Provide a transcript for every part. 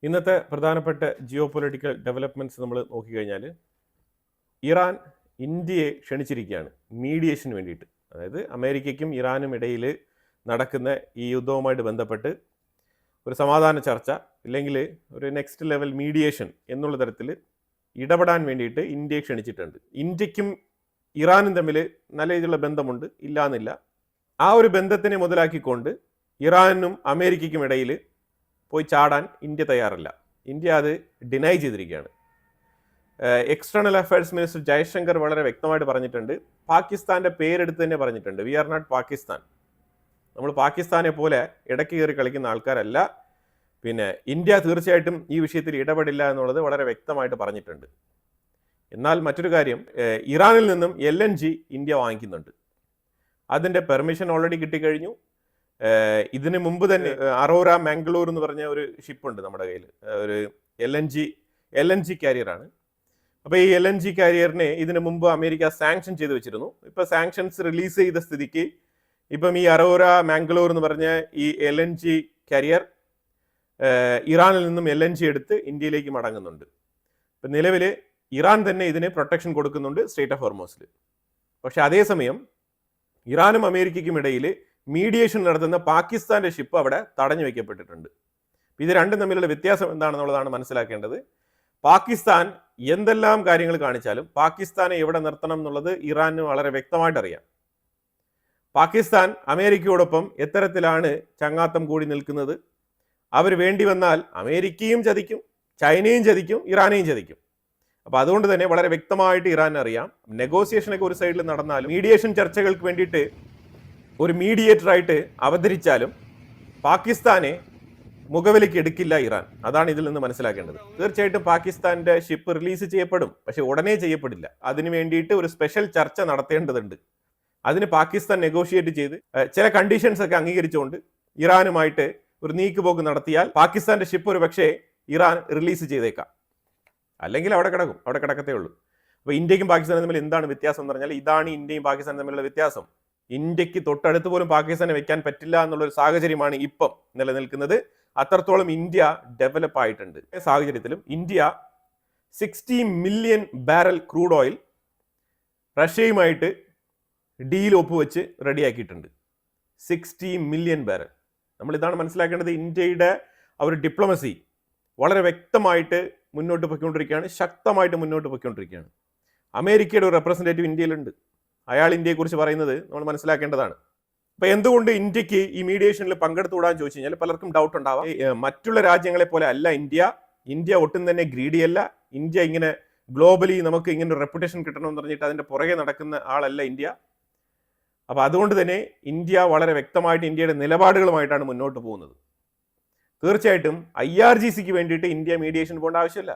ഇന്നത്തെ പ്രധാനപ്പെട്ട geo political developments നമ്മൾ നോക്കിക്കഴിഞ്ഞാൽ ഇറാൻ ഇന്ത്യയെ ക്ഷണിച്ചിരിക്കുകയാണ് മീഡിയേഷന് വേണ്ടിയിട്ട്. അതായത് അമേരിക്കയ്ക്കും ഇറാനും ഇടയിൽ നടക്കുന്ന ഈ യുദ്ധവുമായിട്ട് ബന്ധപ്പെട്ട് ഒരു സമാധാന ചർച്ച ഇല്ലെങ്കിൽ ഒരു നെക്സ്റ്റ് ലെവൽ മീഡിയേഷൻ എന്നുള്ള തരത്തിൽ ഇടപെടാൻ വേണ്ടിയിട്ട് ഇന്ത്യയെ ക്ഷണിച്ചിട്ടുണ്ട്. ഇന്ത്യക്കും ഇറാനും തമ്മിൽ നല്ല രീതിയിലുള്ള ബന്ധമുണ്ട്, ഇല്ലയെന്നില്ല. ആ ഒരു ബന്ധത്തിനെ മുതലാക്കിക്കൊണ്ട് ഇറാനും അമേരിക്കയ്ക്കും ഇടയിൽ പോയി ചാടാൻ ഇന്ത്യ തയ്യാറല്ല. ഇന്ത്യ അത് ഡിനൈ ചെയ്തിരിക്കുകയാണ്. എക്സ്റ്റേണൽ അഫയേഴ്സ് മിനിസ്റ്റർ ജയശങ്കർ വളരെ വ്യക്തമായിട്ട് പറഞ്ഞിട്ടുണ്ട്, പാകിസ്ഥാൻ്റെ പേരെടുത്ത് തന്നെ പറഞ്ഞിട്ടുണ്ട്, വി ആർ നോട്ട് പാകിസ്ഥാൻ. നമ്മൾ പാകിസ്ഥാനെ പോലെ ഇടയ്ക്ക് കയറി കളിക്കുന്ന ആൾക്കാരല്ല. പിന്നെ ഇന്ത്യ തീർച്ചയായിട്ടും ഈ വിഷയത്തിൽ ഇടപെടില്ല എന്നുള്ളത് വളരെ വ്യക്തമായിട്ട് പറഞ്ഞിട്ടുണ്ട്. എന്നാൽ മറ്റൊരു കാര്യം, ഇറാനിൽ നിന്നും LNG ഇന്ത്യ വാങ്ങിക്കുന്നുണ്ട്. അതിൻ്റെ പെർമിഷൻ ഓൾറെഡി കിട്ടിക്കഴിഞ്ഞു. ഇതിന് മുമ്പ് തന്നെ അറോറ മാംഗ്ലൂർ എന്ന് പറഞ്ഞ ഒരു ഷിപ്പുണ്ട് നമ്മുടെ കയ്യിൽ, ഒരു LNG കാരിയറാണ്. അപ്പോൾ ഈ LNG കാരിയറിനെ ഇതിനു മുമ്പ് അമേരിക്ക സാങ്ഷൻ ചെയ്ത് വെച്ചിരുന്നു. ഇപ്പോൾ സാങ്ഷൻസ് റിലീസ് ചെയ്ത സ്ഥിതിക്ക് ഇപ്പം ഈ അറോറ മാംഗ്ലൂർ എന്ന് പറഞ്ഞ ഈ LNG കാരിയർ ഇറാനിൽ നിന്നും LNG എടുത്ത് ഇന്ത്യയിലേക്ക് മടങ്ങുന്നുണ്ട്. ഇപ്പം നിലവിൽ ഇറാൻ തന്നെ ഇതിന് പ്രൊട്ടക്ഷൻ കൊടുക്കുന്നുണ്ട് സ്ട്രേറ്റ് ഓഫ് ഹോർമോസിൽ. പക്ഷെ അതേസമയം ഇറാനും അമേരിക്കയ്ക്കും ഇടയിൽ മീഡിയേഷൻ നടത്തുന്ന പാകിസ്ഥാന്റെ ഷിപ്പ് അവിടെ തടഞ്ഞു വയ്ക്കപ്പെട്ടിട്ടുണ്ട്. ഇത് രണ്ടും തമ്മിലുള്ള വ്യത്യാസം എന്താണെന്നുള്ളതാണ് മനസ്സിലാക്കേണ്ടത്. പാകിസ്ഥാൻ എന്തെല്ലാം കാര്യങ്ങൾ കാണിച്ചാലും പാകിസ്ഥാനെ എവിടെ നിർത്തണം എന്നുള്ളത് ഇറാന് വളരെ വ്യക്തമായിട്ട് അറിയാം. പാകിസ്ഥാൻ അമേരിക്കയോടൊപ്പം എത്തരത്തിലാണ് ചങ്ങാത്തം കൂടി നിൽക്കുന്നത്. അവർ വേണ്ടി വന്നാൽ അമേരിക്കയും ചതിക്കും, ചൈനയും ചതിക്കും, ഇറാനെയും ചതിക്കും. അപ്പോൾ അതുകൊണ്ട് തന്നെ വളരെ വ്യക്തമായിട്ട് ഇറാൻ അറിയാം. നെഗോസിയേഷനൊക്കെ ഒരു സൈഡിൽ നടന്നാലും മീഡിയേഷൻ ചർച്ചകൾക്ക് വേണ്ടിയിട്ട് ഒരു മീഡിയേറ്ററായിട്ട് അവതരിച്ചാലും പാകിസ്ഥാനെ മുഖവിലേക്ക് എടുക്കില്ല ഇറാൻ. അതാണ് ഇതിൽ നിന്ന് മനസ്സിലാക്കേണ്ടത്. തീർച്ചയായിട്ടും പാകിസ്ഥാന്റെ ഷിപ്പ് റിലീസ് ചെയ്യപ്പെടും, പക്ഷെ ഉടനെ ചെയ്യപ്പെടില്ല. അതിനു വേണ്ടിയിട്ട് ഒരു സ്പെഷ്യൽ ചർച്ച നടത്തേണ്ടതുണ്ട്. അതിന് പാകിസ്ഥാൻ നെഗോഷിയേറ്റ് ചെയ്ത് ചില കണ്ടീഷൻസ് ഒക്കെ അംഗീകരിച്ചുകൊണ്ട് ഇറാനുമായിട്ട് ഒരു നീക്കുപോക്ക് നടത്തിയാൽ പാകിസ്ഥാന്റെ ഷിപ്പ് ഒരു പക്ഷേ ഇറാൻ റിലീസ് ചെയ്തേക്കാം, അല്ലെങ്കിൽ അവിടെ കിടക്കും, അവിടെ കിടക്കത്തേ ഉള്ളൂ. അപ്പോൾ ഇന്ത്യക്കും പാകിസ്ഥാനും തമ്മിൽ എന്താണ് വ്യത്യാസം എന്ന് പറഞ്ഞാൽ ഇതാണ് ഇന്ത്യയും പാകിസ്ഥാനും തമ്മിലുള്ള വ്യത്യാസം. ഇന്ത്യക്ക് തൊട്ടടുത്ത് പോലും പാകിസ്ഥാനെ വെക്കാൻ പറ്റില്ല എന്നുള്ളൊരു സാഹചര്യമാണ് ഇപ്പം നിലനിൽക്കുന്നത്. അത്രത്തോളം ഇന്ത്യ ഡെവലപ്പ് ആയിട്ടുണ്ട്. സാഹചര്യത്തിലും India 60 million barrel crude oil റഷ്യയുമായിട്ട് ഡീൽ ഒപ്പുവെച്ച് റെഡിയാക്കിയിട്ടുണ്ട്. 60 മില്യൺ ബാരൽ. നമ്മൾ ഇതാണ് മനസ്സിലാക്കേണ്ടത്. ഇന്ത്യയുടെ ആ ഒരു ഡിപ്ലോമസി വളരെ വ്യക്തമായിട്ട് മുന്നോട്ട് പോയിക്കൊണ്ടിരിക്കുകയാണ്, ശക്തമായിട്ട് മുന്നോട്ട് പോയിക്കൊണ്ടിരിക്കുകയാണ്. അമേരിക്കയുടെ ഒരു റെപ്രസെൻറ്റേറ്റീവ് ഇന്ത്യയിലുണ്ട്. അയാൾ ഇന്ത്യയെക്കുറിച്ച് പറയുന്നത് നമ്മൾ മനസ്സിലാക്കേണ്ടതാണ്. അപ്പോൾ എന്തുകൊണ്ട് ഇന്ത്യക്ക് ഈ മീഡിയേഷനിൽ പങ്കെടുത്തുകൂടാന്ന് ചോദിച്ചു കഴിഞ്ഞാൽ പലർക്കും ഡൗട്ട് ഉണ്ടാവാം. മറ്റുള്ള രാജ്യങ്ങളെ പോലെ അല്ല ഇന്ത്യ ഒട്ടും തന്നെ ഗ്രീഡിയല്ല. ഇന്ത്യ ഇങ്ങനെ ഗ്ലോബലി നമുക്ക് ഇങ്ങനെ ഒരു റെപ്യൂട്ടേഷൻ കിട്ടണമെന്ന് പറഞ്ഞിട്ട് അതിൻ്റെ പുറകെ നടക്കുന്ന ആളല്ല ഇന്ത്യ. അപ്പോൾ അതുകൊണ്ട് തന്നെ ഇന്ത്യ വളരെ വ്യക്തമായിട്ട് ഇന്ത്യയുടെ നിലപാടുകളുമായിട്ടാണ് മുന്നോട്ട് പോകുന്നത്. തീർച്ചയായിട്ടും IRGCക്ക് വേണ്ടിയിട്ട് ഇന്ത്യ മീഡിയേഷൻ പോകേണ്ട ആവശ്യമില്ല.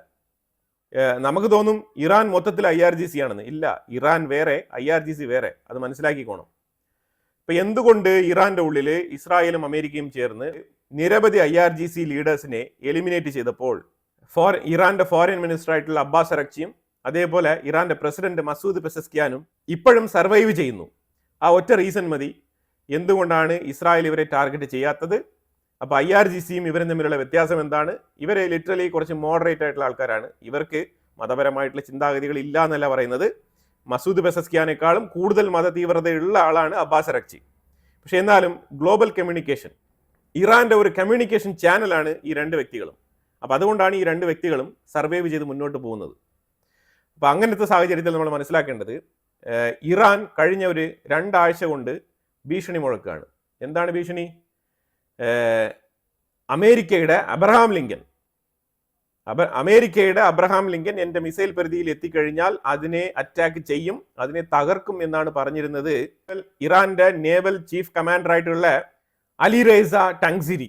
നമുക്ക് തോന്നും ഇറാൻ മൊത്തത്തിൽ IRGC ആണെന്ന്. ഇല്ല, ഇറാൻ വേറെ, IRGC വേറെ. അത് മനസ്സിലാക്കിക്കോണം. ഇപ്പം എന്തുകൊണ്ട് ഇറാൻ്റെ ഉള്ളിൽ ഇസ്രായേലും അമേരിക്കയും ചേർന്ന് നിരവധി IRGC ലീഡേഴ്സിനെ എലിമിനേറ്റ് ചെയ്തപ്പോൾ ഇറാൻ്റെ ഫോറിൻ മിനിസ്റ്റർ ആയിട്ടുള്ള അബ്ബാസ് അറക്ചിയും അതേപോലെ ഇറാൻ്റെ പ്രസിഡന്റ് മസൂദ് പെസസ്കിയാനും ഇപ്പോഴും സർവൈവ് ചെയ്യുന്നു. ആ ഒറ്റ റീസൺ മതി എന്തുകൊണ്ടാണ് ഇസ്രായേൽ ഇവരെ ടാർഗറ്റ് ചെയ്യാത്തത്. അപ്പോൾ IRGCയും ഇവരും തമ്മിലുള്ള വ്യത്യാസം എന്താണ്? ഇവരെ ലിറ്ററലി കുറച്ച് മോഡറേറ്റ് ആയിട്ടുള്ള ആൾക്കാരാണ്. ഇവർക്ക് മതപരമായിട്ടുള്ള ചിന്താഗതികൾ ഇല്ല എന്നല്ല പറയുന്നത്. മസൂദ് പെസസ്കിയാനേക്കാളും കൂടുതൽ മത തീവ്രതയുള്ള ആളാണ് അബ്ബാസ് അറക്ചി. പക്ഷെ എന്നാലും ഗ്ലോബൽ കമ്മ്യൂണിക്കേഷൻ, ഇറാൻ്റെ ഒരു കമ്മ്യൂണിക്കേഷൻ ചാനലാണ് ഈ രണ്ട് വ്യക്തികളും. അപ്പോൾ അതുകൊണ്ടാണ് ഈ രണ്ട് വ്യക്തികളും സർവൈവ് ചെയ്ത് മുന്നോട്ട് പോകുന്നത്. അപ്പോൾ അങ്ങനത്തെ സാഹചര്യത്തിൽ നമ്മൾ മനസ്സിലാക്കേണ്ടത്, ഇറാൻ കഴിഞ്ഞ ഒരു 2 ആഴ്ച കൊണ്ട് ഭീഷണി മുഴക്കുകയാണ്. എന്താണ് ഭീഷണി? അമേരിക്കയുടെ അബ്രഹാം ലിങ്കൻ എൻ്റെ മിസൈൽ പരിധിയിൽ എത്തിക്കഴിഞ്ഞാൽ അതിനെ അറ്റാക്ക് ചെയ്യും, അതിനെ തകർക്കും എന്നാണ് പറഞ്ഞിരുന്നത് ഇറാന്റെ നേവൽ ചീഫ് കമാൻഡർ ആയിട്ടുള്ള അലി റൈസ ടങ്സിരി.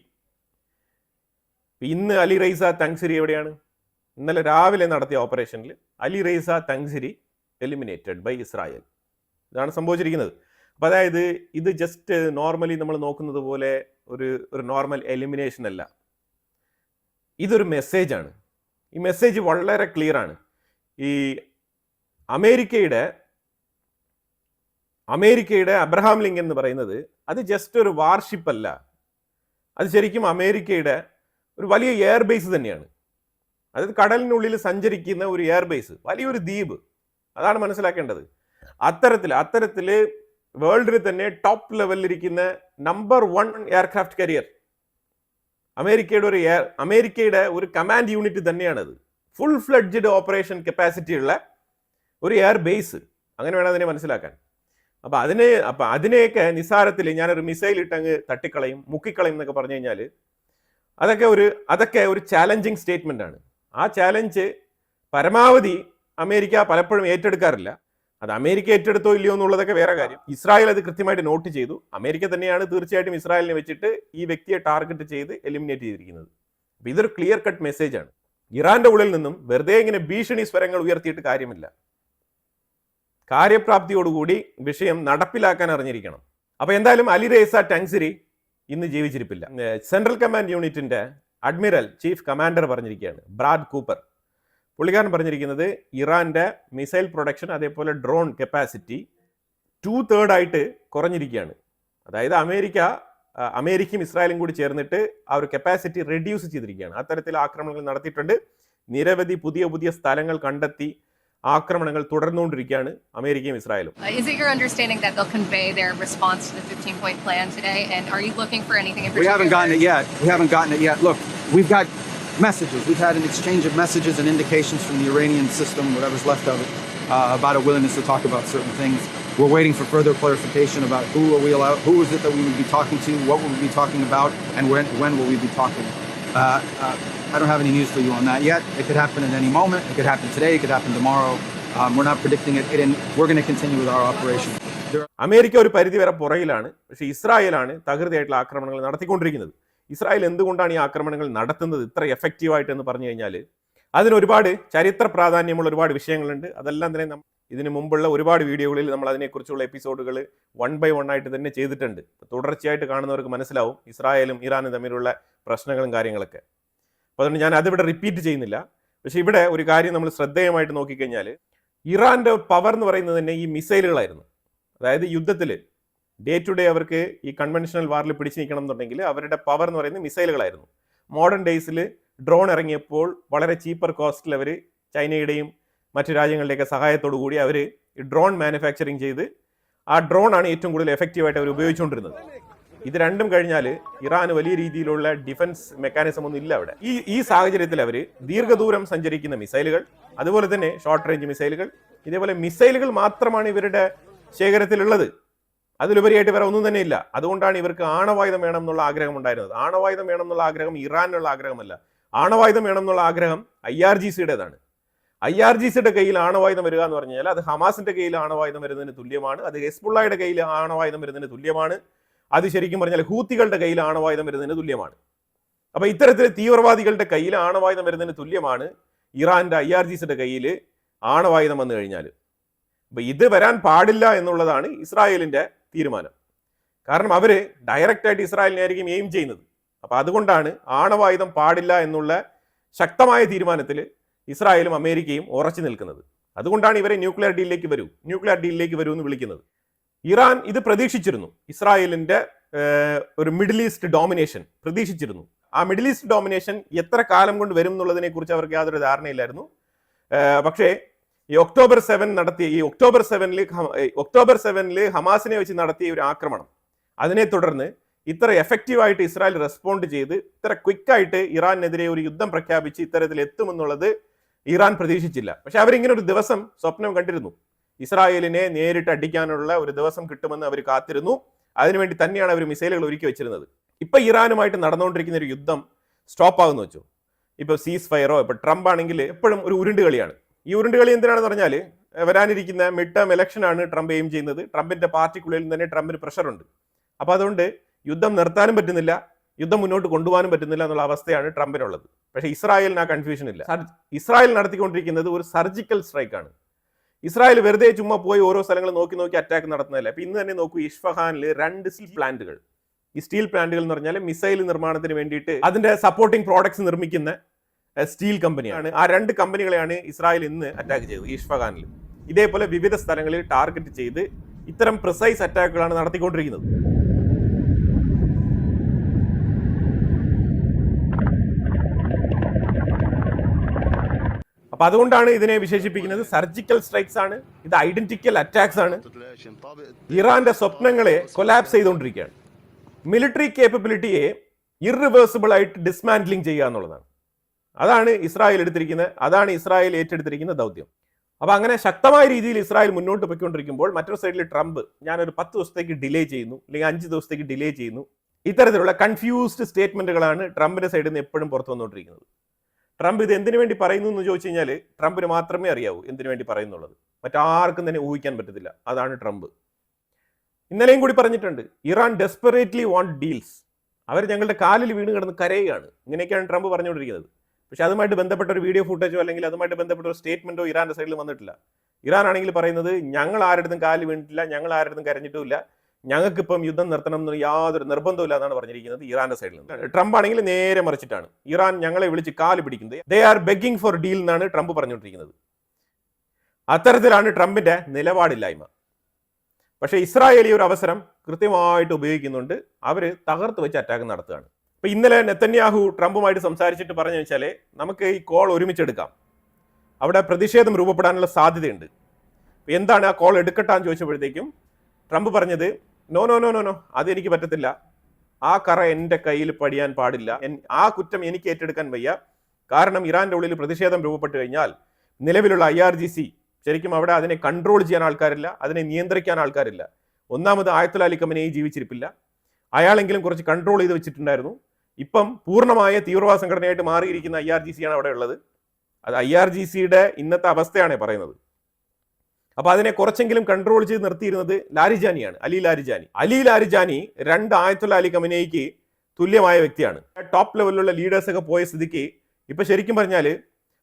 ഇന്ന് അലി റൈസ ടങ്സിരി എവിടെയാണ്? ഇന്നലെ രാവിലെ നടത്തിയ ഓപ്പറേഷനിൽ Ali Reza Tangsiri eliminated by Israel. ഇതാണ് സംഭവിച്ചിരിക്കുന്നത്. അപ്പോൾ അതായത് ഇത് ജസ്റ്റ് നോർമലി നമ്മൾ നോക്കുന്നത് പോലെ ഒരു നോർമൽ എലിമിനേഷൻ അല്ല, ഇതൊരു മെസ്സേജാണ്. ഈ മെസ്സേജ് വളരെ ക്ലിയർ ആണ്. ഈ അമേരിക്കയുടെ അബ്രഹാം ലിങ്കൻ എന്ന് പറയുന്നത് അത് ജസ്റ്റ് ഒരു വാർഷിപ്പ് അല്ല. അത് ശരിക്കും അമേരിക്കയുടെ ഒരു വലിയ എയർബേസ് തന്നെയാണ്. അതായത് കടലിനുള്ളിൽ സഞ്ചരിക്കുന്ന ഒരു എയർബേസ്, വലിയൊരു ദ്വീപ്. അതാണ് മനസ്സിലാക്കേണ്ടത്. അത്തരത്തിൽ വേൾഡിൽ തന്നെ ടോപ്പ് ലെവലിലിരിക്കുന്ന നമ്പർ 1 എയർക്രാഫ്റ്റ് കരിയർ അമേരിക്കയുടെ ഒരു കമാൻഡ് യൂണിറ്റ് തന്നെയാണത്. ഫുൾ ഫ്ലെഡ്ജ്ഡ് ഓപ്പറേഷൻ കപ്പാസിറ്റി ഉള്ള ഒരു എയർ ബേസ്, അങ്ങനെ വേണം അതിനെ മനസ്സിലാക്കാൻ. അപ്പം അതിനെയൊക്കെ നിസ്സാരത്തിൽ ഞാനൊരു മിസൈൽ ഇട്ടങ്ങ് തട്ടിക്കളയും, മുക്കിക്കളയും എന്നൊക്കെ പറഞ്ഞു കഴിഞ്ഞാൽ അതൊക്കെ ഒരു ചാലഞ്ചിങ് സ്റ്റേറ്റ്മെന്റ് ആണ്. ആ ചാലഞ്ച് പരമാവധി അമേരിക്ക പലപ്പോഴും ഏറ്റെടുക്കാറില്ല. അത് അമേരിക്ക ഏറ്റെടുത്തോ ഇല്ലയോ എന്നുള്ളതൊക്കെ വേറെ കാര്യം. ഇസ്രായേൽ അത് കൃത്യമായിട്ട് നോട്ട് ചെയ്തു. അമേരിക്ക തന്നെയാണ് തീർച്ചയായിട്ടും ഇസ്രായേലിനെ വെച്ചിട്ട് ഈ വ്യക്തിയെ ടാർഗറ്റ് ചെയ്ത് എലിമിനേറ്റ് ചെയ്തിരിക്കുന്നത്. അപ്പം ഇതൊരു ക്ലിയർ കട്ട് മെസ്സേജ് ആണ്. ഇറാന്റെ ഉള്ളിൽ നിന്നും വെറുതെ ഇങ്ങനെ ഭീഷണി സ്വരങ്ങൾ ഉയർത്തിയിട്ട് കാര്യമില്ല. കാര്യപ്രാപ്തിയോടുകൂടി വിഷയം നടപ്പിലാക്കാൻ അറിഞ്ഞിരിക്കണം. അപ്പൊ എന്തായാലും അലിറേസ ടങ്സിരി ഇന്ന് ജീവിച്ചിരിപ്പില്ല. സെൻട്രൽ കമാൻഡ് യൂണിറ്റിന്റെ അഡ്മിറൽ ചീഫ് കമാൻഡർ പറഞ്ഞിരിക്കുകയാണ്, ബ്രാഡ് കൂപ്പർ. പുള്ളിക്കാരൻ പറഞ്ഞിരിക്കുന്നത് ഇറാന്റെ മിസൈൽ പ്രൊഡക്ഷൻ അതേപോലെ ഡ്രോൺ കപ്പാസിറ്റി 2/3 ആയിട്ട് കുറഞ്ഞിരിക്കുകയാണ്. അതായത് അമേരിക്കയും ഇസ്രായേലും കൂടി ചേർന്നിട്ട് ആ ഒരു കപ്പാസിറ്റി റെഡ്യൂസ് ചെയ്തിരിക്കുകയാണ്. അത്തരത്തിൽ ആക്രമണങ്ങൾ നടത്തിയിട്ടുണ്ട്. നിരവധി പുതിയ സ്ഥലങ്ങൾ കണ്ടെത്തി ആക്രമണങ്ങൾ തുടർന്നുകൊണ്ടിരിക്കുകയാണ് അമേരിക്കയും ഇസ്രായേലും. Is it your understanding that they'll convey their response to the 15-point plan today? And are you looking for anything in particular? We haven't gotten it yet. Look, we've got messages. We've had an exchange of messages and indications from the Iranian system, whatever's left of it, about a willingness to talk about certain things. We're waiting for further clarification about who is it that we will be talking to, what will we be talking about, and when will we be talking. I don't have any news for you on that yet. It could happen at any moment. It could happen today. It could happen tomorrow. We're not predicting it, and we're going to continue with our operation. America ഒരു പരിധി വരെ പുറകിലാണ്. പക്ഷേ ഇസ്രായേലാണ് തകൃതിയായിട്ടുള്ള ആക്രമണങ്ങൾ നടത്തിക്കൊണ്ടിരിക്കുന്നത്. Israel എന്തുകൊണ്ടാണ് ഈ ആക്രമണങ്ങൾ നടത്തുന്നത് ഇത്ര എഫക്റ്റീവായിട്ട് എന്ന് പറഞ്ഞു കഴിഞ്ഞാൽ അതിന് ഒരുപാട് ചരിത്ര പ്രാധാന്യമുള്ള ഒരുപാട് വിഷയങ്ങളുണ്ട്. അതെല്ലാം തന്നെ ഇതിനു മുമ്പുള്ള ഒരുപാട് വീഡിയോകളിൽ നമ്മൾ അതിനെക്കുറിച്ചുള്ള എപ്പിസോഡുകൾ 1 by 1 ആയിട്ട് തന്നെ ചെയ്തിട്ടുണ്ട്. തുടർച്ചയായിട്ട് കാണുന്നവർക്ക് മനസ്സിലാവും ഇസ്രായേലും ഇറാനും തമ്മിലുള്ള പ്രശ്നങ്ങളും കാര്യങ്ങളൊക്കെ. അപ്പോൾ അതുകൊണ്ട് ഞാൻ അതിവിടെ റിപ്പീറ്റ് ചെയ്യുന്നില്ല. പക്ഷേ ഇവിടെ ഒരു കാര്യം നമ്മൾ ശ്രദ്ധേയമായിട്ട് നോക്കിക്കഴിഞ്ഞാൽ ഇറാന്റെ പവർ എന്ന് പറയുന്നത് തന്നെ ഈ മിസൈലുകളായിരുന്നു. അതായത് യുദ്ധത്തിൽ ഡേ ടു ഡേ അവർക്ക് ഈ കൺവെൻഷണൽ വാറിൽ പിടിച്ചു നിൽക്കണം എന്നുണ്ടെങ്കിൽ അവരുടെ പവർ എന്ന് പറയുന്നത് മിസൈലുകളായിരുന്നു. മോഡേൺ ഡേയ്സിൽ ഡ്രോൺ ഇറങ്ങിയപ്പോൾ വളരെ ചീപ്പർ കോസ്റ്റിൽ അവർ ചൈനയുടെയും മറ്റു രാജ്യങ്ങളുടെയൊക്കെ സഹായത്തോടു കൂടി അവർ ഈ ഡ്രോൺ മാനുഫാക്ചറിങ് ചെയ്ത് ആ ഡ്രോൺ ആണ് ഏറ്റവും കൂടുതൽ എഫക്റ്റീവായിട്ട് അവർ ഉപയോഗിച്ചുകൊണ്ടിരുന്നത്. ഇത് രണ്ടും കഴിഞ്ഞാൽ ഇറാന് വലിയ രീതിയിലുള്ള ഡിഫൻസ് മെക്കാനിസം ഒന്നും ഇല്ല അവിടെ. ഈ സാഹചര്യത്തിൽ അവർ ദീർഘദൂരം സഞ്ചരിക്കുന്ന മിസൈലുകൾ, അതുപോലെ തന്നെ ഷോർട്ട് റേഞ്ച് മിസൈലുകൾ, ഇതേപോലെ മിസൈലുകൾ മാത്രമാണ് ഇവരുടെ ശേഖരത്തിലുള്ളത്. അതിലുപരിയായിട്ട് വേറെ ഒന്നും തന്നെ ഇല്ല. അതുകൊണ്ടാണ് ഇവർക്ക് ആണവായുധം വേണം എന്നുള്ള ആഗ്രഹം ഉണ്ടായിരുന്നത്. ആണവായുധം വേണം എന്നുള്ള ആഗ്രഹം ഇറാനുള്ള ആഗ്രഹമല്ല. ആണവായുധം വേണം എന്നുള്ള ആഗ്രഹം IRGCയുടേതാണ്. IRGCയുടെ കയ്യിൽ ആണവായുധം വരിക എന്ന് പറഞ്ഞാൽ അത് ഹമാസിന്റെ കയ്യിൽ ആണവായുധം വരുന്നതിന് തുല്യമാണ്. അത് ഹെസ്ബുള്ളയുടെ കയ്യിൽ ആണവായുധം വരുന്നതിന് തുല്യമാണ്. അത് ശരിക്കും പറഞ്ഞാൽ ഹൂത്തികളുടെ കയ്യിൽ ആണവായുധം വരുന്നതിന് തുല്യമാണ്. അപ്പൊ ഇത്തരത്തിൽ തീവ്രവാദികളുടെ കയ്യിൽ ആണവായുധം വരുന്നതിന് തുല്യമാണ് ഇറാന്റെ IRGCയുടെ കയ്യിൽ ആണവായുധം വന്നു കഴിഞ്ഞാൽ. അപ്പൊ ഇത് വരാൻ പാടില്ല എന്നുള്ളതാണ് ഇസ്രായേലിന്റെ തീരുമാനം. കാരണം അവര് ഡയറക്റ്റ് ആയിട്ട് ഇസ്രായേലിനെ ആയിരിക്കും എയിം ചെയ്യുന്നത്. അപ്പൊ അതുകൊണ്ടാണ് ആണവായുധം പാടില്ല എന്നുള്ള ശക്തമായ തീരുമാനത്തിൽ ഇസ്രായേലും അമേരിക്കയും ഉറച്ചു നിൽക്കുന്നത്. അതുകൊണ്ടാണ് ഇവരെ ന്യൂക്ലിയർ ഡീലിലേക്ക് വരൂ എന്ന് വിളിക്കുന്നത്. ഇറാൻ ഇത് പ്രതീക്ഷിച്ചിരുന്നു. ഇസ്രായേലിന്റെ ഒരു മിഡിൽ ഈസ്റ്റ് ഡോമിനേഷൻ പ്രതീക്ഷിച്ചിരുന്നു. ആ മിഡിൽ ഈസ്റ്റ് ഡോമിനേഷൻ എത്ര കാലം കൊണ്ട് വരും എന്നുള്ളതിനെ കുറിച്ച് അവർക്ക് യാതൊരു ധാരണയില്ലായിരുന്നു. പക്ഷേ ഈ ഒക്ടോബർ 7 ഹമാസിനെ വെച്ച് നടത്തിയ ഒരു ആക്രമണം, അതിനെ തുടർന്ന് ഇത്ര എഫക്റ്റീവായിട്ട് ഇസ്രായേൽ റെസ്പോണ്ട് ചെയ്ത് ഇത്ര ക്വിക്കായിട്ട് ഇറാനെതിരെ ഒരു യുദ്ധം പ്രഖ്യാപിച്ച് ഇത്തരത്തിൽ എത്തുമെന്നുള്ളത് ഇറാൻ പ്രതീക്ഷിച്ചില്ല. പക്ഷെ അവരിങ്ങനെ ഒരു ദിവസം സ്വപ്നം കണ്ടിരുന്നു. ഇസ്രായേലിനെ നേരിട്ട് അടിക്കാനുള്ള ഒരു ദിവസം കിട്ടുമെന്ന് അവർ കാത്തിരുന്നു. അതിനുവേണ്ടി തന്നെയാണ് അവർ മിസൈലുകൾ ഒരുക്കി വെച്ചിരുന്നത്. ഇപ്പൊ ഇറാനുമായിട്ട് നടന്നുകൊണ്ടിരിക്കുന്ന ഒരു യുദ്ധം സ്റ്റോപ്പ് ആകുന്നു വെച്ചു. ഇപ്പൊ സീസ് ഫയറോ, ഇപ്പൊ ട്രംപ് ആണെങ്കിൽ എപ്പോഴും ഒരു ഉരുണ്ടുകളിയാണ്. ഈ ഉരുണ്ടുകളി എന്തിനാണെന്ന് പറഞ്ഞാൽ വരാനിരിക്കുന്ന മിഡ് ടേം ഇലക്ഷനാണ് ട്രംപ് എയിം ചെയ്യുന്നത്. ട്രംപിന്റെ പാർട്ടിക്കുള്ളിൽ തന്നെ ട്രംപിന് പ്രഷറുണ്ട്. അപ്പൊ അതുകൊണ്ട് യുദ്ധം നിർത്താനും പറ്റുന്നില്ല, യുദ്ധം മുന്നോട്ട് കൊണ്ടുപോകാനും പറ്റുന്നില്ല എന്നുള്ള അവസ്ഥയാണ് ട്രംപിനുള്ളത്. പക്ഷേ ഇസ്രായേലിന് ആ കൺഫ്യൂഷൻ ഇല്ല. ഇസ്രായേൽ നടത്തിക്കൊണ്ടിരിക്കുന്നത് ഒരു സർജിക്കൽ സ്ട്രൈക്കാണ്. ഇസ്രായേൽ വെറുതെ ചുമ്മാ പോയി ഓരോ സ്ഥലങ്ങൾ നോക്കി അറ്റാക്ക് നടത്തുന്നതല്ല. ഇപ്പൊ ഇന്ന് തന്നെ നോക്കൂ, ഇഷ്ഫഹാനിൽ 2 സ്റ്റീൽ പ്ലാന്റുകൾ. ഈ സ്റ്റീൽ പ്ലാന്റുകൾ എന്ന് പറഞ്ഞാൽ മിസൈൽ നിർമ്മാണത്തിന് വേണ്ടിയിട്ട് അതിന്റെ സപ്പോർട്ടിംഗ് പ്രോഡക്ട്സ് നിർമ്മിക്കുന്ന സ്റ്റീൽ കമ്പനിയാണ്. ആ 2 കമ്പനികളെയാണ് ഇസ്രായേൽ ഇന്ന് അറ്റാക്ക് ചെയ്തത് ഇഷ്ഫഹാനിൽ. ഇതേപോലെ വിവിധ സ്ഥലങ്ങളിൽ ടാർഗറ്റ് ചെയ്ത് ഇത്തരം പ്രിസൈസ് അറ്റാക്കുകളാണ് നടത്തിക്കൊണ്ടിരിക്കുന്നത്. അപ്പൊ അതുകൊണ്ടാണ് ഇതിനെ വിശേഷിപ്പിക്കുന്നത് സർജിക്കൽ സ്ട്രൈക്സ് ആണ്, ഇത് ഐഡന്റിക്കൽ അറ്റാക്സ് ആണ്. ഇറാന്റെ സ്വപ്നങ്ങളെ കൊലാപ്സ് ചെയ്തുകൊണ്ടിരിക്കുകയാണ്. മിലിറ്ററി കേപ്പബിലിറ്റിയെ ഇറിവേഴ്സിബിൾ ആയിട്ട് ഡിസ്മാൻഡ്ലിംഗ് ചെയ്യുക എന്നുള്ളതാണ്. അതാണ് ഇസ്രായേൽ എടുത്തിരിക്കുന്നത്, അതാണ് ഇസ്രായേൽ ഏറ്റെടുത്തിരിക്കുന്ന ദൗത്യം. അപ്പൊ അങ്ങനെ ശക്തമായ രീതിയിൽ ഇസ്രായേൽ മുന്നോട്ട് പോയിക്കൊണ്ടിരിക്കുമ്പോൾ മറ്റൊരു സൈഡിൽ ട്രംപ് ഞാനൊരു 10 ദിവസത്തേക്ക് ഡിലേ ചെയ്യുന്നു, അല്ലെങ്കിൽ 5 ദിവസത്തേക്ക് ഡിലേ ചെയ്യുന്നു, ഇത്തരത്തിലുള്ള കൺഫ്യൂസ്ഡ് സ്റ്റേറ്റ്മെന്റുകളാണ് ട്രംപിന്റെ സൈഡിൽ നിന്ന് എപ്പോഴും പുറത്തു വന്നുകൊണ്ടിരിക്കുന്നത്. ട്രംപ് ഇത് എന്തിനു വേണ്ടി പറയുന്നു എന്ന് ചോദിച്ചു കഴിഞ്ഞാൽ ട്രംപിന് മാത്രമേ അറിയാവൂ എന്തിനു വേണ്ടി പറയുന്നുള്ളത്, മറ്റാർക്കും തന്നെ ഊഹിക്കാൻ പറ്റത്തില്ല. അതാണ് ട്രംപ്. ഇന്നലെയും കൂടി പറഞ്ഞിട്ടുണ്ട്, ഇറാൻ ഡെസ്പെറേറ്റ്ലി വാണ്ട് ഡീൽസ്, അവർ ഞങ്ങളുടെ കാലിൽ വീണ് കിടന്ന് കരയുകയാണ്, ഇങ്ങനെയൊക്കെയാണ് ട്രംപ് പറഞ്ഞുകൊണ്ടിരിക്കുന്നത്. പക്ഷെ അതുമായിട്ട് ബന്ധപ്പെട്ട ഒരു വീഡിയോ ഫുട്ടേജോ അല്ലെങ്കിൽ അതുമായിട്ട് ബന്ധപ്പെട്ട ഒരു സ്റ്റേറ്റ്മെന്റോ ഇറാന്റെ സൈഡിൽ വന്നിട്ടില്ല. ഇറാൻ ആണെങ്കിൽ പറയുന്നത് ഞങ്ങൾ ആരുടെയും കാലിൽ വീണിട്ടില്ല, ഞങ്ങൾ ആരുടെയും കരഞ്ഞിട്ടുമില്ല, ഞങ്ങൾക്കിപ്പം യുദ്ധം നിർത്തണം എന്ന് യാതൊരു നിർബന്ധമില്ല എന്നാണ് പറഞ്ഞിരിക്കുന്നത് ഇറാന്റെ സൈഡിൽ നിന്ന്. ട്രംപ് ആണെങ്കിൽ നേരെ മറിച്ചിട്ടാണ്, ഇറാൻ ഞങ്ങളെ വിളിച്ച് കാല് പിടിക്കുന്നത്, they are begging for deal എന്നാണ് ട്രംപ് പറഞ്ഞുകൊണ്ടിരിക്കുന്നത്. അത്തരത്തിലാണ് ട്രംപിന്റെ നിലപാടില്ലായ്മ. പക്ഷേ ഇസ്രായേൽ ഈ ഒരു അവസരം കൃത്യമായിട്ട് ഉപയോഗിക്കുന്നുണ്ട്, അവര് തകർത്ത് വെച്ച് അറ്റാക്ക് നടത്തുകയാണ്. ഇപ്പൊ ഇന്നലെ നെതന്യാഹു ട്രംപുമായിട്ട് സംസാരിച്ചിട്ട് പറഞ്ഞു വെച്ചാൽ നമുക്ക് ഈ കോൾ ഒരുമിച്ചെടുക്കാം, അവിടെ പ്രതിഷേധം രൂപപ്പെടാനുള്ള സാധ്യതയുണ്ട്. എന്താണ് ആ കോൾ എടുക്കട്ടാന്ന് ചോദിച്ചപ്പോഴത്തേക്കും ട്രംപ് പറഞ്ഞത് no no no no no, അതെനിക്ക് പറ്റത്തില്ല, ആ കറ എൻ്റെ കയ്യിൽ പടിയാൻ പാടില്ല, ആ കുറ്റം എനിക്ക് ഏറ്റെടുക്കാൻ വയ്യ. കാരണം ഇറാന്റെ ഉള്ളിൽ പ്രതിഷേധം രൂപപ്പെട്ട് കഴിഞ്ഞാൽ നിലവിലുള്ള IRGC ശരിക്കും അവിടെ അതിനെ കൺട്രോൾ ചെയ്യാൻ ആൾക്കാരില്ല, അതിനെ നിയന്ത്രിക്കാൻ ആൾക്കാരില്ല. ഒന്നാമത് ആയത്തുൽ അലി ഖമനേയി ജീവിച്ചിരിപ്പില്ല, അയാളെങ്കിലും കുറച്ച് കൺട്രോൾ ചെയ്ത് വെച്ചിട്ടുണ്ടായിരുന്നു. ഇപ്പം പൂർണ്ണമായ തീവ്രവാദ സംഘടനയായിട്ട് മാറിയിരിക്കുന്ന IRGC ആണ് അവിടെ ഉള്ളത്. അത് IRGCയുടെ ഇന്നത്തെ അവസ്ഥയാണ് പറയുന്നത്. അപ്പൊ അതിനെ കുറച്ചെങ്കിലും കൺട്രോൾ ചെയ്ത് നിർത്തിയിരുന്നത് ലാരിജാനിയാണ്, അലി ലാരിജാനി. അലി ലാരിജാനി 2 ആയത്തുൽ അലി ഖമനേയിക്ക് തുല്യമായ വ്യക്തിയാണ്. ടോപ്പ് ലെവലിലുള്ള ലീഡേഴ്സ് ഒക്കെ പോയ സ്ഥിതിക്ക് ഇപ്പൊ ശരിക്കും പറഞ്ഞാൽ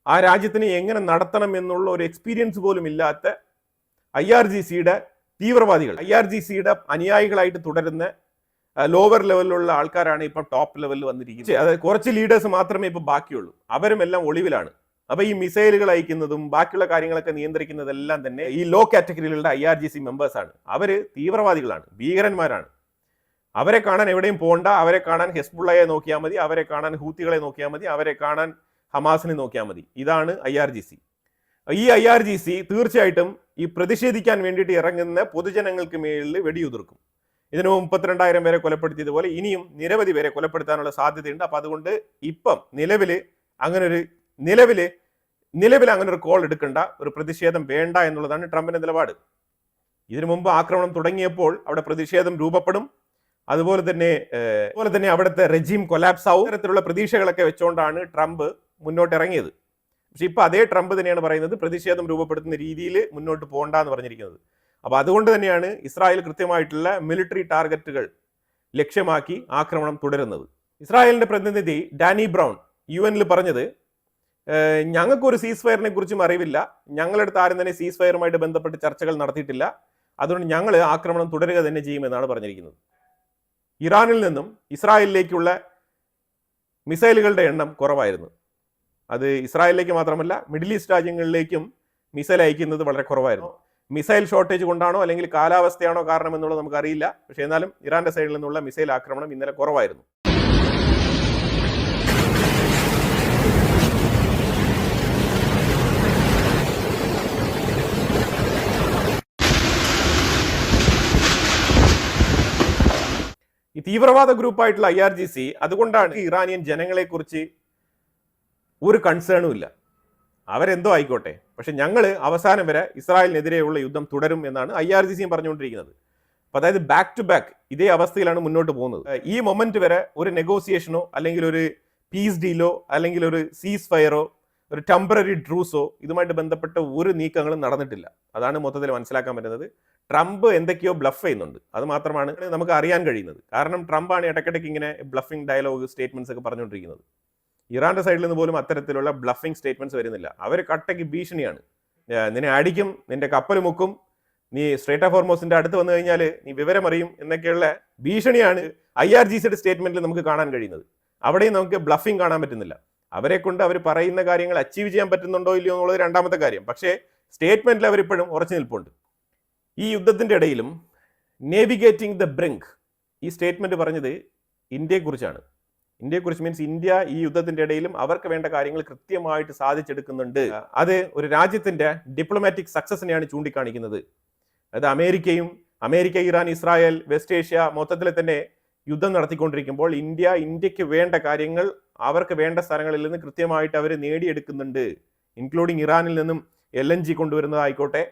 ആ രാജ്യത്തിന് എങ്ങനെ നടത്തണം എന്നുള്ള ഒരു എക്സ്പീരിയൻസ് പോലും ഇല്ലാത്ത IRGCയുടെ തീവ്രവാദികൾ, IRGCയുടെ അനുയായികളായിട്ട് തുടരുന്ന ലോവർ ലെവലിലുള്ള ആൾക്കാരാണ് ഇപ്പൊ ടോപ്പ് ലെവലിൽ വന്നിരിക്കുന്നത്. അതായത് കുറച്ച് ലീഡേഴ്സ് മാത്രമേ ഇപ്പൊ ബാക്കിയുള്ളൂ, അവരും എല്ലാം ഒളിവിലാണ്. അപ്പൊ ഈ മിസൈലുകൾ അയക്കുന്നതും ബാക്കിയുള്ള കാര്യങ്ങളൊക്കെ നിയന്ത്രിക്കുന്നതെല്ലാം തന്നെ ഈ ലോ കാറ്റഗറിയിലുള്ള IRGC മെമ്പേഴ്സ് ആണ്. അവര് തീവ്രവാദികളാണ്, ഭീകരന്മാരാണ്. അവരെ കാണാൻ എവിടെയും പോകണ്ട, അവരെ കാണാൻ ഹെസ്ബുള്ളയെ നോക്കിയാൽ മതി, അവരെ കാണാൻ ഹൂത്തികളെ നോക്കിയാൽ മതി, അവരെ കാണാൻ ഹമാസിനെ നോക്കിയാൽ മതി. ഇതാണ് IRGC. ഈ IRGC തീർച്ചയായിട്ടും ഈ പ്രതിഷേധിക്കാൻ വേണ്ടിയിട്ട് ഇറങ്ങുന്ന പൊതുജനങ്ങൾക്ക് മേളിൽ വെടിയുതിർക്കും. ഇതിനു 32,000 പേരെ കൊലപ്പെടുത്തിയതുപോലെ ഇനിയും നിരവധി പേരെ കൊലപ്പെടുത്താനുള്ള സാധ്യതയുണ്ട്. അപ്പൊ അതുകൊണ്ട് ഇപ്പം നിലവിൽ അങ്ങനെ ഒരു കോൾ എടുക്കേണ്ട, ഒരു പ്രതിഷേധം വേണ്ട എന്നുള്ളതാണ് ട്രംപിന്റെ നിലപാട്. ഇതിനു മുമ്പ് ആക്രമണം തുടങ്ങിയപ്പോൾ അവിടെ പ്രതിഷേധം രൂപപ്പെടും, അതുപോലെ തന്നെ അവിടുത്തെ റെജീം കൊലാപ്സ് ആവും, തരത്തിലുള്ള പ്രതീക്ഷകളൊക്കെ വെച്ചുകൊണ്ടാണ് ട്രംപ് മുന്നോട്ട് ഇറങ്ങിയത്. പക്ഷെ ഇപ്പൊ അതേ ട്രംപ് തന്നെയാണ് പറയുന്നത് പ്രതിഷേധം രൂപപ്പെടുത്തുന്ന രീതിയിൽ മുന്നോട്ട് പോകണ്ട എന്ന് പറഞ്ഞിരിക്കുന്നത്. അപ്പൊ അതുകൊണ്ട് തന്നെയാണ് ഇസ്രായേൽ കൃത്യമായിട്ടുള്ള മിലിറ്ററി ടാർഗറ്റുകൾ ലക്ഷ്യമാക്കി ആക്രമണം തുടരുന്നത്. ഇസ്രായേലിന്റെ പ്രതിനിധി ഡാനി ബ്രൗൺ UN പറഞ്ഞത് ഞങ്ങൾക്കൊരു സീസ് ഫയറിനെ കുറിച്ചും അറിവില്ല, ഞങ്ങളടുത്ത് ആരും തന്നെ സീസ് ഫയറുമായിട്ട് ബന്ധപ്പെട്ട് ചർച്ചകൾ നടത്തിയിട്ടില്ല, അതുകൊണ്ട് ഞങ്ങൾ ആക്രമണം തുടരുക തന്നെ ചെയ്യുമെന്നാണ് പറഞ്ഞിരിക്കുന്നത്. ഇറാനിൽ നിന്നും ഇസ്രായേലിലേക്കുള്ള മിസൈലുകളുടെ എണ്ണം കുറവായിരുന്നു. അത് ഇസ്രായേലിലേക്ക് മാത്രമല്ല മിഡിൽ ഈസ്റ്റ് രാജ്യങ്ങളിലേക്കും മിസൈൽ അയക്കുന്നത് വളരെ കുറവായിരുന്നു. മിസൈൽ ഷോർട്ടേജ് കൊണ്ടാണോ അല്ലെങ്കിൽ കാലാവസ്ഥയാണോ കാരണം എന്നുള്ളത് നമുക്കറിയില്ല. പക്ഷേ എന്നാലും ഇറാന്റെ സൈഡിൽ നിന്നുള്ള മിസൈൽ ആക്രമണം ഇന്നലെ കുറവായിരുന്നു. ഈ തീവ്രവാദ ഗ്രൂപ്പായിട്ടുള്ള IRGC അതുകൊണ്ടാണ് ഇറാനിയൻ ജനങ്ങളെ കുറിച്ച് ഒരു കൺസേണും ഇല്ല. അവരെന്തോ ആയിക്കോട്ടെ, പക്ഷെ ഞങ്ങൾ അവസാനം വരെ ഇസ്രായേലിനെതിരെയുള്ള യുദ്ധം തുടരും എന്നാണ് IRGCയും പറഞ്ഞുകൊണ്ടിരിക്കുന്നത്. അപ്പൊ അതായത് ബാക്ക് ടു ബാക്ക് ഇതേ അവസ്ഥയിലാണ് മുന്നോട്ട് പോകുന്നത്. ഈ മൊമെന്റ് വരെ ഒരു നെഗോസിയേഷനോ അല്ലെങ്കിൽ ഒരു പീസ് ഡീലോ അല്ലെങ്കിൽ ഒരു സീസ് ഫയറോ ഒരു ടെമ്പററി ട്രൂസോ ഇതുമായിട്ട് ബന്ധപ്പെട്ട ഒരു നീക്കങ്ങളും നടന്നിട്ടില്ല. അതാണ് മൊത്തത്തിൽ മനസ്സിലാക്കാൻ പറ്റുന്നത്. ട്രംപ് എന്തൊക്കെയോ ബ്ലഫ് ചെയ്യുന്നുണ്ട്, അത് മാത്രമാണ് നമുക്ക് അറിയാൻ കഴിയുന്നത്. കാരണം ട്രംപാണ് ഇടയ്ക്കിടയ്ക്ക് ഇങ്ങനെ ബ്ലഫിംഗ് ഡയലോഗ് സ്റ്റേറ്റ്മെന്റ്സ് ഒക്കെ പറഞ്ഞുകൊണ്ടിരിക്കുന്നത്. ഇറാന്റെ സൈഡിൽ നിന്ന് പോലും അത്തരത്തിലുള്ള ബ്ലഫിംഗ് സ്റ്റേറ്റ്മെന്റ്സ് വരുന്നില്ല. അവർ കട്ടയ്ക്ക് ഭീഷണിയാണ്, നിന്നെ അടിക്കും, നിന്റെ കപ്പൽ മുക്കും, നീ സ്ട്രേറ്റ് ഓഫ് ഹോർമോസിന്റെ അടുത്ത് വന്നു കഴിഞ്ഞാൽ നീ വിവരമറിയും എന്നൊക്കെയുള്ള ഭീഷണിയാണ് IRGCയുടെ സ്റ്റേറ്റ്മെന്റിൽ നമുക്ക് കാണാൻ കഴിയുന്നത്. അവിടെയും നമുക്ക് ബ്ലഫിംഗ് കാണാൻ പറ്റുന്നില്ല. അവരെ കൊണ്ട് അവർ പറയുന്ന കാര്യങ്ങൾ അച്ചീവ് ചെയ്യാൻ പറ്റുന്നുണ്ടോ ഇല്ലയോ എന്നുള്ളത് രണ്ടാമത്തെ കാര്യം. പക്ഷേ സ്റ്റേറ്റ്മെന്റിൽ അവരിപ്പോഴും ഉറച്ചു നിൽപ്പുണ്ട്. ഈ യുദ്ധത്തിന്റെ ഇടയിലും നേവിഗേറ്റിംഗ് ദ ബ്രിങ്ക് ഈ സ്റ്റേറ്റ്മെന്റ് പറഞ്ഞത് ഇന്ത്യയെക്കുറിച്ചാണ്. ഇന്ത്യയെക്കുറിച്ച് മീൻസ് ഇന്ത്യ ഈ യുദ്ധത്തിന്റെ ഇടയിലും അവർക്ക് വേണ്ട കാര്യങ്ങൾ കൃത്യമായിട്ട് സാധിച്ചെടുക്കുന്നുണ്ട്. അത് ഒരു രാജ്യത്തിന്റെ ഡിപ്ലോമാറ്റിക് സക്സസിനെയാണ് ചൂണ്ടിക്കാണിക്കുന്നത്. അത് America, Iran, Israel, west Asia മൊത്തത്തിൽ തന്നെ യുദ്ധം നടത്തിക്കൊണ്ടിരിക്കുമ്പോൾ ഇന്ത്യക്ക് വേണ്ട കാര്യങ്ങൾ അവർക്ക് വേണ്ട സ്ഥലങ്ങളിൽ നിന്ന് കൃത്യമായിട്ട് അവർ നേടിയെടുക്കുന്നുണ്ട്. ഇൻക്ലൂഡിങ് ഇറാനിൽ നിന്നും LNG കൊണ്ടുവരുന്നതായിക്കോട്ടെ,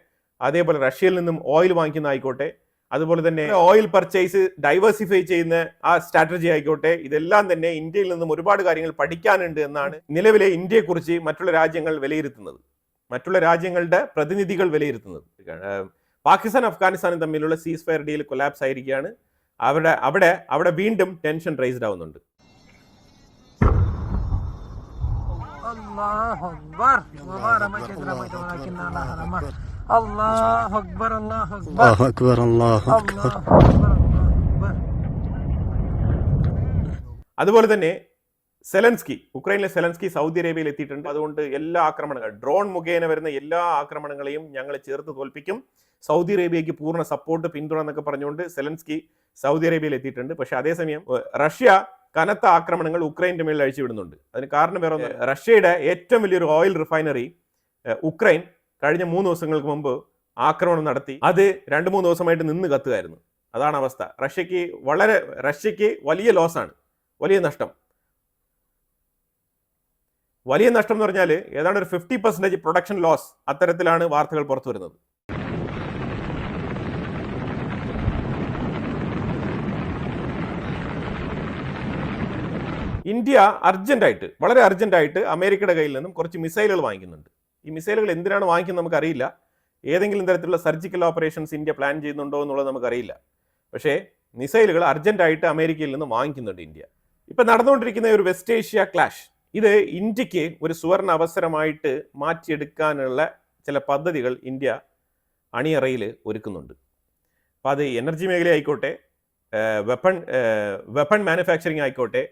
അതേപോലെ റഷ്യയിൽ നിന്നും ഓയിൽ വാങ്ങിക്കുന്നതായിക്കോട്ടെ, അതുപോലെ തന്നെ ഓയിൽ പർച്ചേസ് ഡൈവേഴ്സിഫൈ ചെയ്യുന്ന ആ സ്ട്രാറ്റജി ആയിക്കോട്ടെ, ഇതെല്ലാം തന്നെ ഇന്ത്യയിൽ നിന്നും ഒരുപാട് കാര്യങ്ങൾ പഠിക്കാനുണ്ട് എന്നാണ് നിലവിലെ ഇന്ത്യയെക്കുറിച്ച് മറ്റുള്ള രാജ്യങ്ങൾ വിലയിരുത്തുന്നത്, മറ്റുള്ള രാജ്യങ്ങളുടെ പ്രതിനിധികൾ വിലയിരുത്തുന്നത്. പാകിസ്ഥാൻ അഫ്ഗാനിസ്ഥാനും തമ്മിലുള്ള സീസ് ഫയർ ഡീൽ കൊലാപ്സ് ആയിരിക്കുകയാണ്. അവിടെ വീണ്ടും ടെൻഷൻ റൈസ്ഡ് ആവുന്നുണ്ട്. അല്ലാഹു അക്ബർ അല്ലാഹു അക്ബർ അല്ലാഹു അക്ബർ അല്ലാഹു അക്ബർ. അതുപോലെ തന്നെ ഉക്രൈനിലെ സെലൻസ്കി സൗദി അറേബ്യയിൽ എത്തിയിട്ടുണ്ട്. അതുകൊണ്ട് എല്ലാ ആക്രമണങ്ങളും, ഡ്രോൺ മുഖേന വരുന്ന എല്ലാ ആക്രമണങ്ങളെയും ഞങ്ങൾ ചേർത്ത് തോൽപ്പിക്കും, സൗദി അറേബ്യയ്ക്ക് പൂർണ്ണ സപ്പോർട്ട്, പിന്തുണ എന്നൊക്കെ പറഞ്ഞുകൊണ്ട് സെലൻസ്കി സൗദി അറേബ്യയിൽ എത്തിയിട്ടുണ്ട്. പക്ഷെ അതേസമയം റഷ്യ കനത്ത ആക്രമണങ്ങൾ ഉക്രൈൻ്റെ മേളിൽ അഴിച്ചുവിടുന്നുണ്ട്. അതിന് കാരണം വേറെ ഒന്ന്, റഷ്യയുടെ ഏറ്റവും വലിയൊരു ഓയിൽ റിഫൈനറി ഉക്രൈൻ കഴിഞ്ഞ 3 ദിവസങ്ങൾക്ക് മുമ്പ് ആക്രമണം നടത്തി. അത് 2-3 ദിവസമായിട്ട് നിന്ന് കത്തുകയായിരുന്നു. അതാണ് അവസ്ഥ. റഷ്യക്ക് വലിയ ലോസാണ്, വലിയ നഷ്ടം എന്ന് പറഞ്ഞാൽ ഏതാണ്ട് ഒരു 50% പ്രൊഡക്ഷൻ ലോസ്, അത്തരത്തിലാണ് വാർത്തകൾ പുറത്തു വരുന്നത്. ഇന്ത്യ വളരെ അർജന്റായിട്ട് അമേരിക്കയുടെ കയ്യിൽ നിന്നും കുറച്ച് മിസൈലുകൾ വാങ്ങിക്കുന്നുണ്ട്. ഈ മിസൈലുകൾ എന്തിനാണ് വാങ്ങിക്കുന്നത് നമുക്കറിയില്ല. ഏതെങ്കിലും തരത്തിലുള്ള സർജിക്കൽ ഓപ്പറേഷൻസ് ഇന്ത്യ പ്ലാൻ ചെയ്യുന്നുണ്ടോ എന്നുള്ളത് നമുക്കറിയില്ല. പക്ഷേ മിസൈലുകൾ അർജന്റായിട്ട് അമേരിക്കയിൽ നിന്ന് വാങ്ങിക്കുന്നുണ്ട് ഇന്ത്യ. ഇപ്പം നടന്നുകൊണ്ടിരിക്കുന്ന ഒരു വെസ്റ്റ് ഏഷ്യ ക്ലാഷ്, ഇത് ഇന്ത്യക്ക് ഒരു സുവർണ അവസരമായിട്ട് മാറ്റിയെടുക്കാനുള്ള ചില പദ്ധതികൾ ഇന്ത്യ അണിയറയിൽ ഒരുക്കുന്നുണ്ട്. അപ്പോൾ അത് എനർജി മേഖല ആയിക്കോട്ടെ, വെപ്പൺ മാനുഫാക്ചറിങ് ആയിക്കോട്ടെ,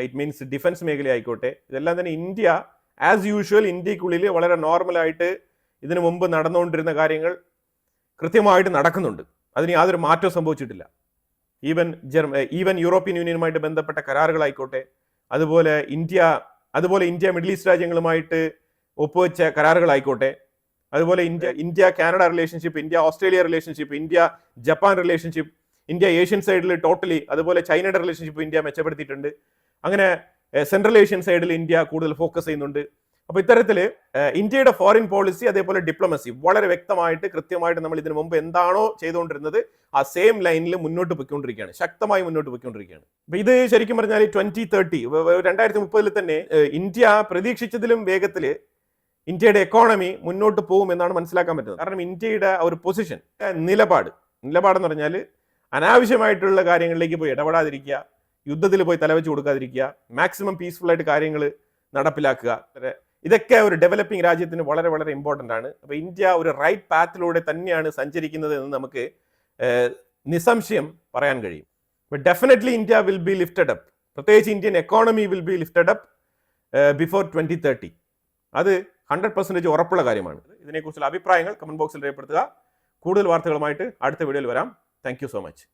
ഇറ്റ് മീൻസ് ഡിഫൻസ് മേഖല ആയിക്കോട്ടെ, ഇതെല്ലാം തന്നെ ഇന്ത്യ ആസ് യൂഷ്വൽ ഇന്ത്യക്കുള്ളിൽ വളരെ നോർമലായിട്ട് ഇതിനു മുമ്പ് നടന്നുകൊണ്ടിരുന്ന കാര്യങ്ങൾ കൃത്യമായിട്ട് നടക്കുന്നുണ്ട്. അതിന് യാതൊരു മാറ്റവും സംഭവിച്ചിട്ടില്ല. ഈവൻ യൂറോപ്യൻ യൂണിയനുമായിട്ട് ബന്ധപ്പെട്ട കരാറുകളായിക്കോട്ടെ, അതുപോലെ ഇന്ത്യ മിഡിൽ ഈസ്റ്റ് രാജ്യങ്ങളുമായിട്ട് ഒപ്പുവെച്ച കരാറുകളായിക്കോട്ടെ, അതുപോലെ India Canada relationship, India Australia relationship, India Japan relationship, India Asian സൈഡിൽ ടോട്ടലി, അതുപോലെ ചൈനയുടെ റിലേഷൻഷിപ്പ് ഇന്ത്യ മെച്ചപ്പെടുത്തിയിട്ടുണ്ട്. അങ്ങനെ സെൻട്രൽ ഏഷ്യൻ സൈഡിൽ ഇന്ത്യ കൂടുതൽ ഫോക്കസ് ചെയ്യുന്നുണ്ട്. അപ്പോൾ ഇത്തരത്തിൽ ഇന്ത്യയുടെ ഫോറിൻ പോളിസി, അതേപോലെ ഡിപ്ലോമസി വളരെ വ്യക്തമായിട്ട് കൃത്യമായിട്ട് നമ്മൾ ഇതിനു മുമ്പ് എന്താണോ ചെയ്തുകൊണ്ടിരുന്നത് ആ സെയിം ലൈനിൽ മുന്നോട്ട് പോയിക്കൊണ്ടിരിക്കുകയാണ്, ശക്തമായി മുന്നോട്ട് പോയിക്കൊണ്ടിരിക്കുകയാണ്. അപ്പോൾ ഇത് ശരിക്കും പറഞ്ഞാൽ 2030 തന്നെ ഇന്ത്യ പ്രതീക്ഷിച്ചതിലും വേഗത്തിൽ ഇന്ത്യയുടെ എക്കോണമി മുന്നോട്ട് പോകും എന്നാണ് മനസ്സിലാക്കാൻ പറ്റുന്നത്. കാരണം ഇന്ത്യയുടെ ഒരു പൊസിഷൻ, നിലപാടെന്ന് പറഞ്ഞാൽ അനാവശ്യമായിട്ടുള്ള കാര്യങ്ങളിലേക്ക് പോയി ഇടപെടാതിരിക്കുക, യുദ്ധത്തിൽ പോയി തലവെച്ച് കൊടുക്കാതിരിക്കുക, മാക്സിമം പീസ്ഫുൾ ആയിട്ട് കാര്യങ്ങൾ നടപ്പിലാക്കുക, ഇതൊക്കെ ഒരു ഡെവലപ്പിംഗ് രാജ്യത്തിന് വളരെ വളരെ ഇമ്പോർട്ടൻ്റ് ആണ്. അപ്പോൾ ഇന്ത്യ ഒരു റൈറ്റ് പാത്തിലൂടെ തന്നെയാണ് സഞ്ചരിക്കുന്നത് എന്ന് നമുക്ക് നിസ്സംശയം പറയാൻ കഴിയും. But definitely India will be lifted up, പ്രത്യേകിച്ച് Indian economy will be lifted up before 2030. അത് 100% ഉറപ്പുള്ള കാര്യമാണ്. ഇതിനെക്കുറിച്ചുള്ള അഭിപ്രായങ്ങൾ കമന്റ് ബോക്സിൽ രേഖപ്പെടുത്തുക. കൂടുതൽ വാർത്തകളുമായിട്ട് അടുത്ത വീഡിയോയിൽ വരാം. Thank you so much.